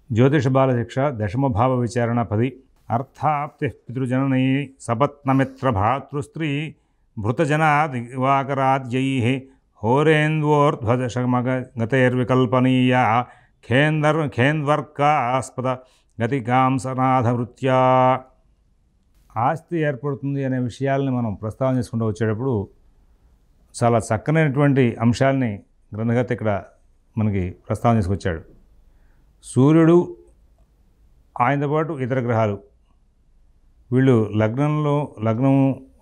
జ్యోతిష బాల శిక్ష దశమభావ విచారణ 10 అర్థాప్తి పితృజననీ సపత్నమిత్ర భ్రాతృస్త్రీ భృతజనాదివాకరాద్యై హోరేంద్వోర్ధ్వదశమగతైర్వికల్పనీయ ఖేంద్వర్కాస్పద గతికాంసనాథవృత్యా. ఆస్తి ఏర్పడుతుంది అనే విషయాల్ని మనం ప్రస్తావన చేసుకుంటూ వచ్చేటప్పుడు చాలా చక్కనైనటువంటి అంశాలని గ్రంథకర్త ఇక్కడ మనకి ప్రస్తావన చేసుకొచ్చాడు. సూర్యుడు, ఆయనతో పాటు ఇతర గ్రహాలు, వీళ్ళు లగ్నం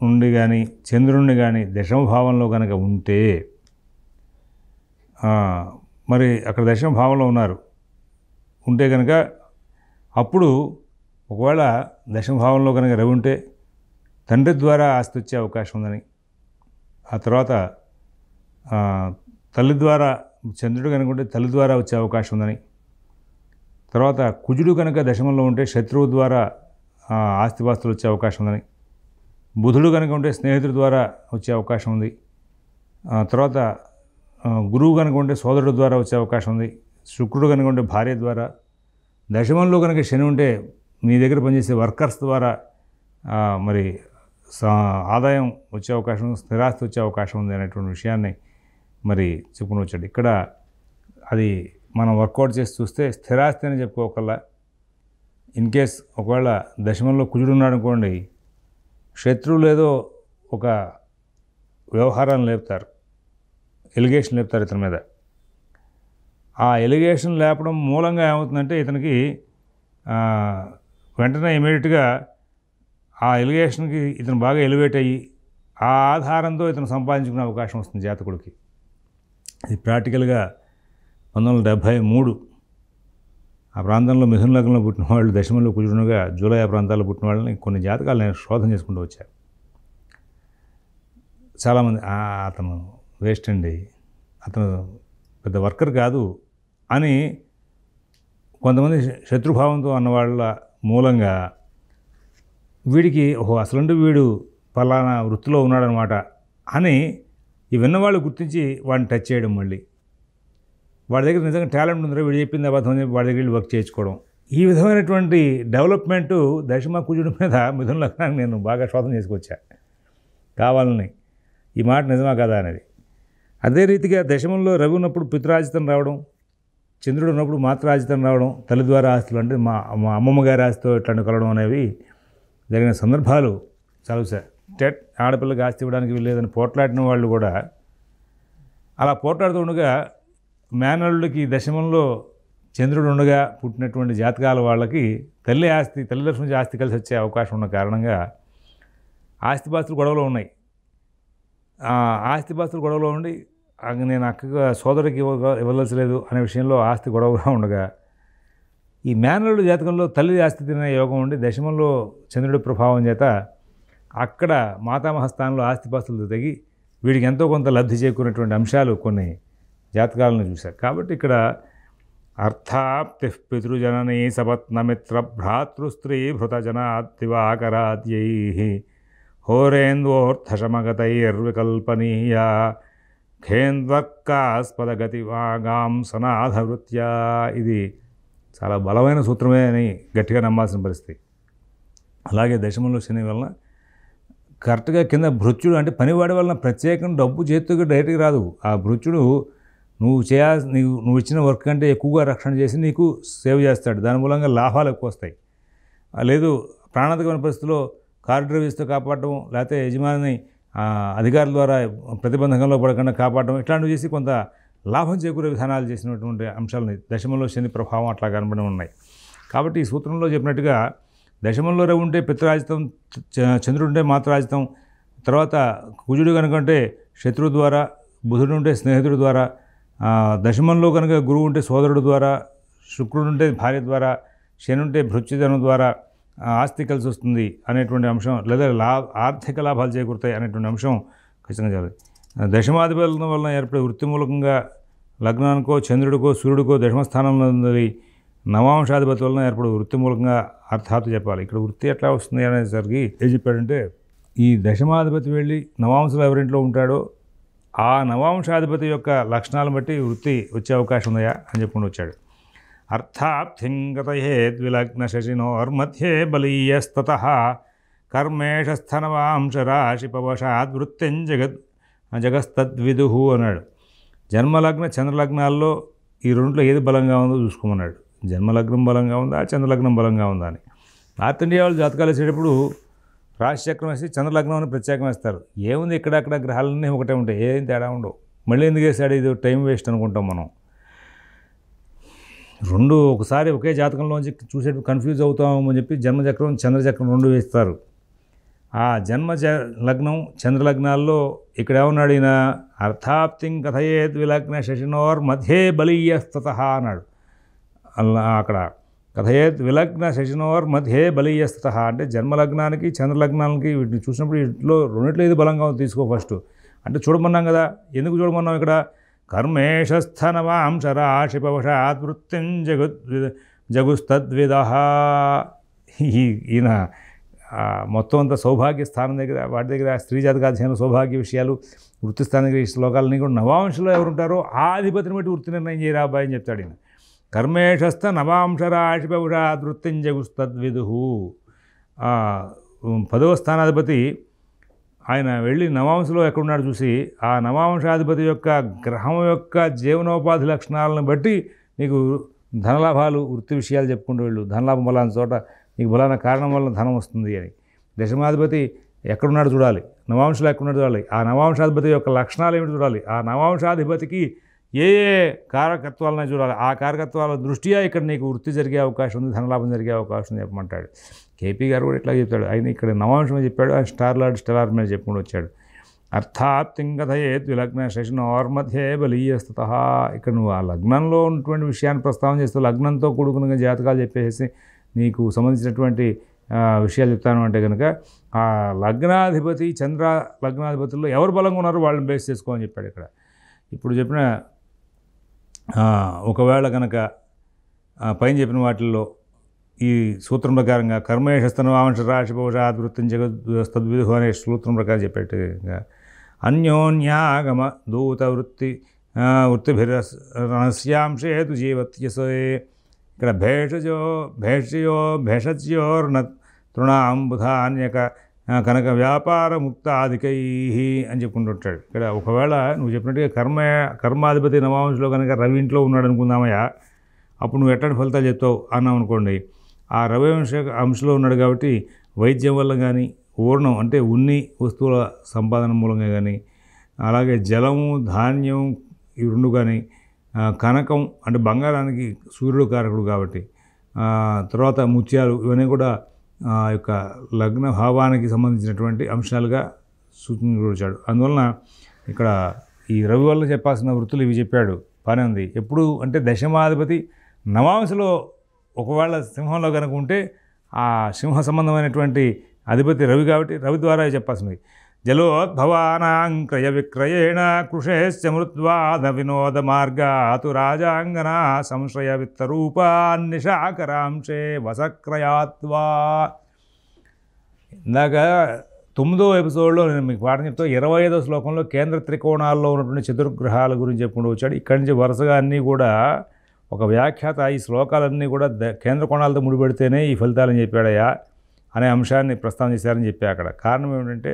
నుండి కానీ చంద్రుడిని కానీ దశమభావంలో కనుక ఉంటే, మరి అక్కడ దశమభావంలో ఉంటే కనుక అప్పుడు ఒకవేళ దశమభావంలో కనుక రవి ఉంటే తండ్రి ద్వారా ఆస్తి వచ్చే అవకాశం ఉందని, ఆ తర్వాత తల్లి ద్వారా చంద్రుడు కనుక ఉంటే తల్లి ద్వారా వచ్చే అవకాశం ఉందని, తర్వాత కుజుడు కనుక దశమంలో ఉంటే శత్రువు ద్వారా ఆస్తిపాస్తులు వచ్చే అవకాశం ఉందని, బుధుడు కనుక ఉంటే స్నేహితుడి ద్వారా వచ్చే అవకాశం ఉంది, తర్వాత గురువు కనుక ఉంటే సోదరుడు ద్వారా వచ్చే అవకాశం ఉంది, శుక్రుడు కనుక ఉంటే భార్య ద్వారా, దశమంలో కనుక శని ఉంటే మీ దగ్గర పనిచేసే వర్కర్స్ ద్వారా మరి ఆదాయం వచ్చే అవకాశం, స్థిరాస్తి వచ్చే అవకాశం ఉంది అనేటువంటి విషయాన్ని మరి చెప్పుకుని వచ్చాడు. ఇక్కడ అది మనం వర్కౌట్ చేసి చూస్తే స్థిరాస్తి అని చెప్పుకోకల్లా, ఇన్ కేస్ ఒకవేళ దశమంలో కుజుడు ఉన్నాడు అనుకోండి, శత్రువులు ఏదో ఒక వ్యవహారాన్ని లేపుతారు, ఎలిగేషన్ లేపుతారు ఇతని మీద. ఆ ఎలిగేషన్ లేపడం మూలంగా ఏమవుతుందంటే ఇతనికి వెంటనే ఇమీడియట్గా ఆ ఎలిగేషన్కి ఇతను బాగా ఎలివేట్ అయ్యి ఆ ఆధారంతో ఇతను సంపాదించుకునే అవకాశం వస్తుంది జాతకుడికి. ఇది ప్రాక్టికల్గా 1973 ఆ ప్రాంతంలో మిథున లగ్నంలో పుట్టిన వాళ్ళు, దశమంలో కుజుడుగా జూలై ఆ ప్రాంతాల్లో పుట్టిన వాళ్ళని కొన్ని జాతకాలు నేను శోధన చేసుకుంటూ వచ్చాను. చాలామంది అతను వేస్ట్ అండి, అతను పెద్ద వర్కర్ కాదు అని కొంతమంది శత్రుభావంతో అన్నవాళ్ళ మూలంగా వీడికి అసలుంటే వీడు పలానా వృత్తిలో ఉన్నాడనమాట అని ఈ విన్నవాళ్ళు గుర్తించి వాడిని టచ్ చేయడం, మళ్ళీ వాడి దగ్గర నిజంగా టాలెంట్ ఉందిరా, వీడు చెప్పింది అబద్ధం అని చెప్పి వాడి దగ్గర వర్క్ చేయించుకోవడం. ఈ విధమైనటువంటి డెవలప్మెంటు దశమ కుజుడి మీద మిథున లగ్నానికి నేను బాగా శోధన చేసుకొచ్చా కావాలని, ఈ మాట నిజమా కదా అనేది. అదే రీతిగా దశమంలో రవి ఉన్నప్పుడు పితృరాజితం రావడం, చంద్రుడు ఉన్నప్పుడు మాతృరాజితం రావడం, తల్లి ద్వారా ఆస్తులు అంటే మా అమ్మమ్మ గారి ఆస్తితో ఇట్లాంటి కలవడం అనేవి జరిగిన సందర్భాలు చాలా సార్. ఆడపిల్లకి ఆస్తి ఇవ్వడానికి వీల్లేదని పోట్లాడిన వాళ్ళు కూడా అలా పోట్లాడుతూ ఉండగా మేనల్లుడికి దశమంలో చంద్రుడు ఉండగా పుట్టినటువంటి జాతకాల వాళ్ళకి తల్లిదండ్రుల నుంచి ఆస్తి కలిసి వచ్చే అవకాశం ఉన్న కారణంగా ఆస్తిపాస్తులు గొడవలో ఉన్నాయి. ఆస్తిపాస్తులు గొడవలో ఉండి నేను అక్కగా సోదరికి ఇవ్వదలచలేదు అనే విషయంలో ఆస్తి గొడవగా ఉండగా, ఈ మేనల్లుడి జాతకంలో తల్లి ఆస్తి తినే యోగం ఉండి దశమంలో చంద్రుడి ప్రభావం చేత అక్కడ మాతామహ స్థానంలో ఆస్తిపాస్తులు తగ్గి వీడికి ఎంతో కొంత లబ్ధి చేకూరినటువంటి అంశాలు కొన్ని జాతకాలను చూశారు. కాబట్టి ఇక్కడ అర్థాప్తి పితృజననీ సపత్నమిత్ర భ్రాతృస్త్రీ భృతజనాదివాకరాద్యై హోరేంద్వోర్ధశమగతైర్వికల్పనీయ ఖేంద్వర్కాస్పద గతివాగాంసనాథవృత్యా. ఇది చాలా బలమైన సూత్రమే అని గట్టిగా నమ్మాల్సిన పరిస్థితి. అలాగే దశమంలో శని వలన కరెక్ట్గా కింద భృత్యుడు అంటే పనివాడి వలన ప్రత్యేకంగా డబ్బు చేతికి డైరెక్ట్గా రాదు. ఆ భృత్యుడు నువ్వు ఇచ్చిన వర్క్ కంటే ఎక్కువగా రక్షణ చేసి నీకు సేవ్ చేస్తాడు, దాని మూలంగా లాభాలు ఎక్కువ వస్తాయి. లేదు ప్రాణాంతకమైన పరిస్థితిలో కారు డ్రైవర్స్తో కాపాడటం, లేకపోతే యజమాని అధికారుల ద్వారా ప్రతిబంధకంలో పడకుండా కాపాడటం, ఇట్లాంటివి చేసి కొంత లాభం చేకూరే విధానాలు చేసినటువంటి అంశాలని దశమంలో శని ప్రభావం అట్లా కనబడి ఉన్నాయి. కాబట్టి ఈ సూత్రంలో చెప్పినట్టుగా దశమంలో రవి ఉంటే పితృరాజితం, చంద్రుడు ఉంటే మాతృరాజితం, తర్వాత కుజుడు కనుక ఉంటే శత్రువు ద్వారా, బుధుడు ఉంటే స్నేహితుడి ద్వారా, దశమంలో కనుక గురువు ఉంటే సోదరుడు ద్వారా, శుక్రుడు ఉంటే భార్య ద్వారా, శని ఉంటే భృత్యుధనం ద్వారా ఆస్తి కలిసి వస్తుంది అనేటువంటి అంశం, లేదా ఆర్థిక లాభాలు చేకూరుతాయి అనేటువంటి అంశం ఖచ్చితంగా జరుగుతుంది. దశమాధిపతుల వలన ఏర్పడే వృత్తి మూలకంగా లగ్నానికో చంద్రుడికో సూర్యుడికో దశమస్థానంలో ఉంది నవాంశాధిపతి వలన ఏర్పడే వృత్తి మూలకంగా అర్థాత్తు చెప్పాలి. ఇక్కడ వృత్తి ఎట్లా వస్తుంది అనేసరికి ఏం చెప్పాడంటే, ఈ దశమాధిపతి వెళ్ళి నవాంశంలో ఎవరింట్లో ఉంటాడో ఆ నవాంశాధిపతి యొక్క లక్షణాలను బట్టి వృత్తి వచ్చే అవకాశం ఉందా అని చెప్పుకుంటూ వచ్చాడు. అర్థార్థిం గతయేద్విలగ్నశశినోర్मध्ये బలీయస్తతః కర్మేషస్థనవాంశరాశిపవశాద్వృత్తిం జగస్తద్విదుః అన్నాడు. జన్మలగ్న చంద్రలగ్నాల్లో ఈ రెండులో ఏది బలంగా ఉందో చూసుకోమన్నాడు. జన్మలగ్నం బలంగా ఉందా, చంద్రలగ్నం బలంగా ఉందా అని. నార్త్ ఇండియా వాళ్ళు జాతకాలు వేసేటప్పుడు రాశిచక్రం వేసి చంద్రలగ్నం అని ప్రత్యేకం వేస్తారు. ఏముంది, ఇక్కడక్కడ గ్రహాలన్నీ ఒకటే ఉంటాయి, ఏం తేడా ఉండవు. మళ్ళీ ఎందుకు వేసాడు, ఇది టైం వేస్ట్ అనుకుంటాం మనం. రెండు ఒకసారి ఒకే జాతకంలోంచి చూసేటప్పుడు కన్ఫ్యూజ్ అవుతామని చెప్పి జన్మచక్రం చంద్రచక్రం రెండు వేస్తారు. ఆ లగ్నం చంద్రలగ్నాల్లో ఇక్కడ ఏమన్నాడు ఈయన, అర్థాప్తిం కథయేద్ విలగ్న శశినోర్मध्ये బలీయస్తతః అన్నాడు. అలా అక్కడ కథయేద్ విలగ్న శశినోర్मध्ये బలీయస్తతః అంటే జన్మలగ్నానికి చంద్రలగ్నానికి వీటిని చూసినప్పుడు వీటిలో రెండిట్లో ఏది బలంగా తీసుకో ఫస్ట్ అంటే చూడమన్నాం కదా. ఎందుకు చూడమన్నాం ఇక్కడ, కర్మేషస్థనవాంశరాశిపవశాత్ వృత్తిం జగుస్తద్విదః. ఈయన మొత్తం అంతా సౌభాగ్య స్థానం దగ్గర వాటి దగ్గర స్త్రీ జాతకాధ్యయనం సౌభాగ్య విషయాలు వృత్తి స్థానం దగ్గర ఈ శ్లోకాలన్నీ కూడా నవాంశలో ఎవరుంటారో ఆ అధిపతిని బట్టి వృత్తి నిర్ణయం చేయరా అబ్బాయి అని చెప్తాడు ఈయన. కర్మేషస్థ నవాంశరాశిపవశాత్ వృత్తిం జగుస్తద్విదుః. 10వ స్థానాధిపతి ఆయన వెళ్ళి నవాంశలో ఎక్కడున్నాడు చూసి ఆ నవాంశాధిపతి యొక్క గ్రహం యొక్క జీవనోపాధి లక్షణాలను బట్టి నీకు ధనలాభాలు వృత్తి విషయాలు చెప్పుకుంటూ వెళ్ళు. ధనలాభం బలాన చోట నీకు బలాన కారణం వల్ల ధనం వస్తుంది అని. దశమాధిపతి ఎక్కడున్నాడు చూడాలి, నవాంశలో ఎక్కడున్నాడు చూడాలి, ఆ నవాంశాధిపతి యొక్క లక్షణాలు ఏమిటి చూడాలి, ఆ నవాంశాధిపతికి ఏ ఏ కారకత్వాలను చూడాలి, ఆ కారకత్వాల దృష్ట్యా ఇక్కడ నీకు వృత్తి జరిగే అవకాశం ఉంది, ధనలాభం జరిగే అవకాశం ఉంది చెప్పమంటాడు. కేపీ గారు కూడా ఇట్లా చెప్తాడు. ఆయన ఇక్కడ నవాంశం చెప్పాడు, ఆయన స్టార్ మీద చెప్పుకుంటూ వచ్చాడు. అర్థాప్తిం కథయేత్ విలగ్న శశినోర్मध्ये బలీయస్తతః. ఇక్కడ నువ్వు ఆ లగ్నంలో ఉన్నటువంటి విషయాన్ని ప్రస్తావన చేస్తూ లగ్నంతో కూడుకున్న జాతకాలు చెప్పేసి నీకు సంబంధించినటువంటి విషయాలు చెప్తాను అంటే కనుక ఆ లగ్నాధిపతి చంద్ర లగ్నాధిపతుల్లో ఎవరు బలంగా ఉన్నారో వాళ్ళని బేస్ చేసుకోమని చెప్పాడు ఇక్కడ. ఇప్పుడు చెప్పిన ఒకవేళ కనుక పైన చెప్పిన వాటిల్లో ఈ సూత్రం ప్రకారంగా కర్మేషస్తనవాంశరాశిపవశాత్ వృత్తిం జగస్తద్విదుః అనే సూత్రం ప్రకారం చెప్పేట్టుగా అన్యోన్యాగమ దూత వృత్తిభిరనస్యాంశేతు జీవత్యసే. ఇక్కడ భేషజ్యోర్న తృణాంబుధాన్యక కనుక వ్యాపార ముక్తాధికై అని చెప్పుకుంటుంటాడు. ఇక్కడ ఒకవేళ నువ్వు చెప్పినట్టుగా కర్మాధిపతి నవాంశలో కనుక రవి ఇంట్లో ఉన్నాడు అనుకుందామయ్యా, అప్పుడు నువ్వు ఎట్లాంటి ఫలితాలు చెప్తావు అన్నావు అనుకోండి. ఆ రవి అంశంలో ఉన్నాడు కాబట్టి వైద్యం వల్ల కానీ, ఊర్ణం అంటే ఉన్ని వస్తువుల సంపాదన మూలంగా కానీ, అలాగే జలము ధాన్యం ఈ రెండు కానీ, కనకం అంటే బంగారానికి సూర్యుడు కారకుడు కాబట్టి, తర్వాత ముత్యాలు ఇవన్నీ కూడా యొక్క లగ్న భావానికి సంబంధించినటువంటి అంశాలుగా సూచించాడు. అందువలన ఇక్కడ ఈ రవి వల్ల చెప్పాల్సిన వృత్తులు ఇవి చెప్పాడు. పని ఉంది ఎప్పుడు అంటే దశమాధిపతి నవాంశలో ఒకవేళ సింహంలో కనుక ఉంటే ఆ సింహ సంబంధమైనటువంటి అధిపతి రవి కాబట్టి రవి ద్వారా చెప్పాల్సినది. జలోద్భవానాం క్రయ విక్రయేణ కృషేశ్చ మృత్వాద వినోద మార్గాతు రాజాంగనా సంశయ విత్తరూపాన్నిషాకరాంశే వసక్రయాత్వా. ఇందాక 9వ ఎపిసోడ్లో నేను మీకు పాఠం చెప్తా 25వ శ్లోకంలో కేంద్ర త్రికోణాల్లో ఉన్నటువంటి చతుర్గ్రహాల గురించి చెప్పుకుంటూ వచ్చాడు. ఇక్కడి నుంచి వరుసగా అన్నీ కూడా ఒక వ్యాఖ్యాత ఈ శ్లోకాలన్నీ కూడా కేంద్ర కోణాలతో ముడిపెడితేనే ఈ ఫలితాలని చెప్పాడయ్యా అనే అంశాన్ని ప్రస్తావన చేశారని చెప్పి అక్కడ కారణం ఏమిటంటే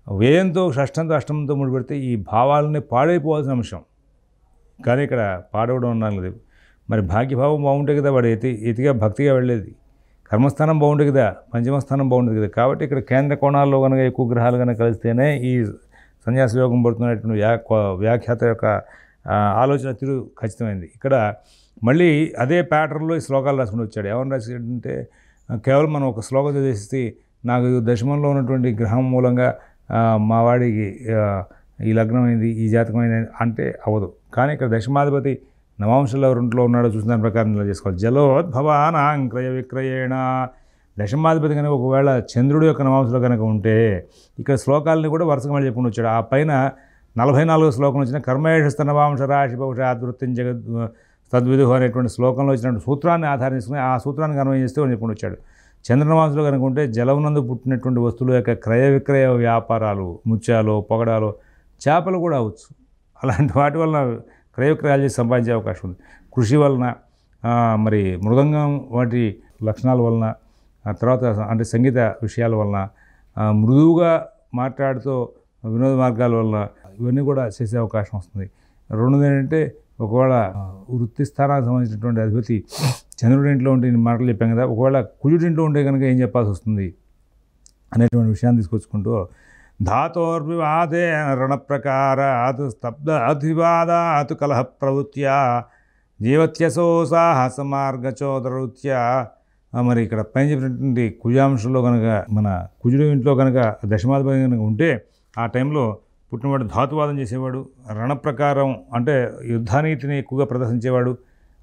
వ్యయంతో షష్టంతో అష్టమంతో ముడిపెడితే ఈ భావాలని పాడైపోవాల్సిన అంశం. కానీ ఇక్కడ పాడవడం అన్నది మరి భాగ్యభావం బాగుంటే కదా వాడు ఎతిగా భక్తిగా వెళ్ళేది, కర్మస్థానం బాగుంటుంది కదా, పంచమస్థానం బాగుంటుంది కదా. కాబట్టి ఇక్కడ కేంద్ర కోణాల్లో కనుక ఎక్కువ గ్రహాలు కనుక కలిస్తేనే ఈ సన్యాస యోగం పడుతున్నటువంటి వ్యాఖ్యాత యొక్క ఆలోచన తీరు ఖచ్చితమైంది. ఇక్కడ మళ్ళీ అదే ప్యాటర్న్లో ఈ శ్లోకాలు రాసుకుని వచ్చాడు. ఏమని రాసాడంటే కేవలం మనం ఒక శ్లోకం చదివేసి నాకు దశమంలో ఉన్నటువంటి గ్రహం మూలంగా మా వాడికి ఈ లగ్నమైంది ఈ జాతకమైంది అంటే అవ్వదు. కానీ ఇక్కడ దశమాధిపతి నవాంశంలో రెంట్లో ఉన్నాడో చూసిన దాని ప్రకారం ఇలా చేసుకోవాలి. జలోద్భవానాం క్రయ విక్రయేణ. దశమాధిపతి కనుక ఒకవేళ చంద్రుడి యొక్క నవాంశంలో కనుక ఉంటే ఇక్కడ శ్లోకాలని కూడా వరుసగా మళ్ళీ చెప్పుకుని వచ్చాడు. ఆ పైన 44వ శ్లోకం వచ్చిన కర్మేషస్థ నవాంశ రాశి భవిష్యత్ వృత్తిం జగద్ తద్విదుః అనేటువంటి శ్లోకంలో వచ్చినటువంటి సూత్రాన్ని ఆధారం చేసుకుని ఆ సూత్రాన్ని అన్వయం చేస్తే అని చెప్పుకుని వచ్చాడు. చంద్రనవాంశంలో కనుక ఉంటే జలమునందు పుట్టినటువంటి వస్తువుల యొక్క క్రయ విక్రయ వ్యాపారాలు, ముత్యాలు, పొగడాలు, చేపలు కూడా అవచ్చు. అలాంటి వాటి వలన క్రయ విక్రయాలు చేసి సంపాదించే అవకాశం ఉంది. కృషి వలన మరి మృదంగం వాటి లక్షణాల వలన, ఆ తర్వాత అంటే సంగీత విషయాల వలన, మృదువుగా మాట్లాడుతూ వినోద మార్గాల వల్ల ఇవన్నీ కూడా చేసే అవకాశం వస్తుంది. రెండోది ఏంటంటే ఒకవేళ వృత్తి స్థానానికి సంబంధించినటువంటి అధిపతి చంద్రుడి ఇంట్లో ఉంటే నేను మాటలు చెప్పాను కదా, ఒకవేళ కుజుడి ఇంట్లో ఉంటే కనుక ఏం చెప్పాల్సి వస్తుంది అనేటువంటి విషయాన్ని తీసుకొచ్చుకుంటూ ధాతోర్వివాదే రణప్రకారాత్ స్తబ్దాధివాదాత్ కలహ ప్రవృత్యా జీవత్యసో సాహస మార్గచోదరుత్యా. మరి ఇక్కడ పైన చెప్పినటువంటి కుజాంశంలో కనుక మన కుజుడు ఇంట్లో కనుక దశమాధిపతి కనుక ఉంటే ఆ టైంలో పుట్టినవాడు ధాతువాదం చేసేవాడు, రణప్రకారం అంటే యుద్ధానీతిని ఎక్కువగా ప్రదర్శించేవాడు,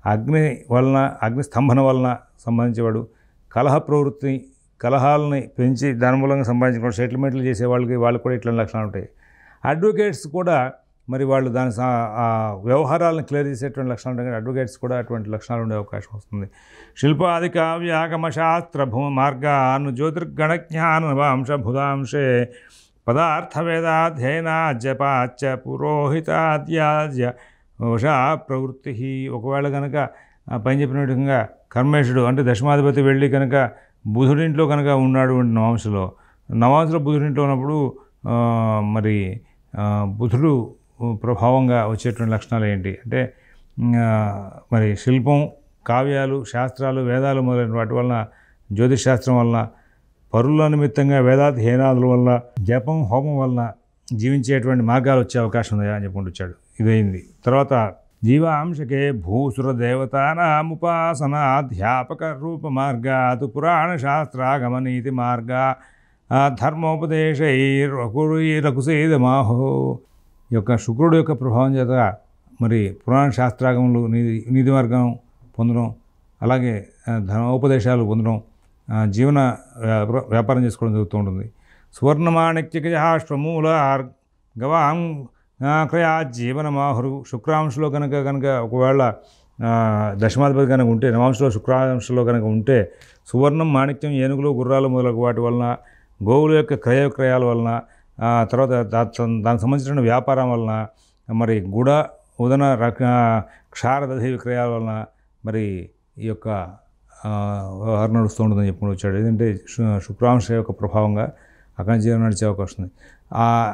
అగ్ని వలన అగ్ని స్తంభన వలన సంబంధించేవాడు, కలహ ప్రవృత్తిని కలహాలని పెంచి దాని మూలంగా సంపాదించుకున్న సెటిల్మెంట్లు చేసే వాళ్ళకి కూడా ఇట్లాంటి లక్షణాలు ఉంటాయి. అడ్వకేట్స్ కూడా మరి వాళ్ళు దాని వ్యవహారాలను క్లియర్ చేసేటువంటి లక్షణాలు ఉంటాయి. కానీ అడ్వకేట్స్ కూడా అటువంటి లక్షణాలు ఉండే అవకాశం వస్తుంది. శిల్పాది కావ్యాగమ శాస్త్ర భూమ మార్గాను జ్యోతిర్గణజ్ఞాన వంశభుదాంశే పదార్థవేదాధ్యయన జపాచ పురోహితాద్యాజ్య వశా ప్రవృత్తి. ఒకవేళ కనుక పైన చెప్పిన విధంగా కర్మేశుడు అంటే దశమాధిపతి వెళ్ళి కనుక బుధుడింట్లో కనుక ఉన్నాడు నవాంశలో బుధుడింట్లో ఉన్నప్పుడు మరి బుధుడు ప్రభావంగా వచ్చేటువంటి లక్షణాలు ఏంటి అంటే మరి శిల్పం, కావ్యాలు, శాస్త్రాలు, వేదాలు మొదలైన వాటి వలన, జ్యోతిష్ శాస్త్రం వలన, పరుల నిమిత్తంగా వేదాధ్యయనాల వల్ల, జపం, హోమం వలన జీవించేటువంటి మార్గాలు వచ్చే అవకాశం ఉందా అని చెప్పుకుంటూ వచ్చాడు. ఇదైంది. తర్వాత జీవాంశకే భూసుర దేవతానాముపాసనాధ్యాపక రూప మార్గాత్ పురాణ శాస్త్రాగమనీతి మార్గా ధర్మోపదేశైరకుసేదమాహో. ఈ యొక్క శుక్రుడు యొక్క ప్రభావం చేత మరి పురాణ శాస్త్రాగములు నీతి మార్గం పొందడం, అలాగే ధర్మోపదేశాలు పొందడం, జీవన వ్యాపారం చేసుకోవడం జరుగుతూ ఉంటుంది. సువర్ణమాణిక్యజాశ్వమూల గవాం క్రయా జీవనమాహురు. శుక్రాంశలో కనుక ఒకవేళ దశమాధిపతి కనుక ఉంటే, నవాంశలో శుక్రాంశంలో కనుక ఉంటే సువర్ణం, మాణిక్యం, ఏనుగులు, గుర్రాలు మొదలగు వాటి వలన, గోవుల యొక్క క్రయ విక్రయాల వలన, తర్వాత దానికి సంబంధించిన వ్యాపారం వలన, మరి గుడ ఉదన క్షారదధి విక్రయాల వలన మరి ఈ యొక్క వ్యవహారం నడుస్తూ ఉంటుందని చెప్పుకుంటూ వచ్చాడు. ఏంటంటే శుక్రాంశ యొక్క ప్రభావంగా అక్కడ జీవనం నడిచే అవకాశం ఉంది.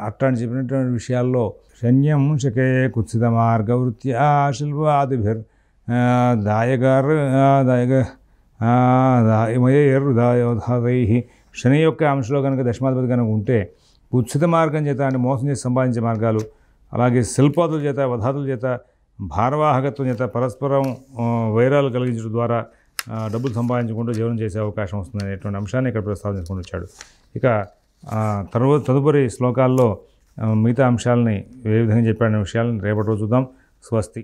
అట్లాంటి చెప్పినటువంటి విషయాల్లో శన్యం శకే కుత్సిత మార్గవృత్యా శిల్పాదిభిర్ దాయగమయేర్దాయోధాదై. శని యొక్క అంశంలో కనుక దశమాధిపతి కనుక ఉంటే కుత్సిత మార్గం చేత అంటే మోసం చేసి సంపాదించే మార్గాలు, అలాగే శిల్పాదుల చేత, వధాతుల చేత, భారవాహకత్వం చేత పరస్పరం వైరాలు కలిగించడం ద్వారా డబ్బులు సంపాదించుకుంటూ జీవనం చేసే అవకాశం వస్తుంది అనేటువంటి అంశాన్ని ఇక్కడ ప్రస్తావించుకుంటూ వచ్చాడు. ఇక తదుపరి శ్లోకాల్లో మిగతా అంశాలని ఏ విధంగా చెప్పాడనే విషయాలను రేపటి రోజు చూద్దాం. స్వస్తి.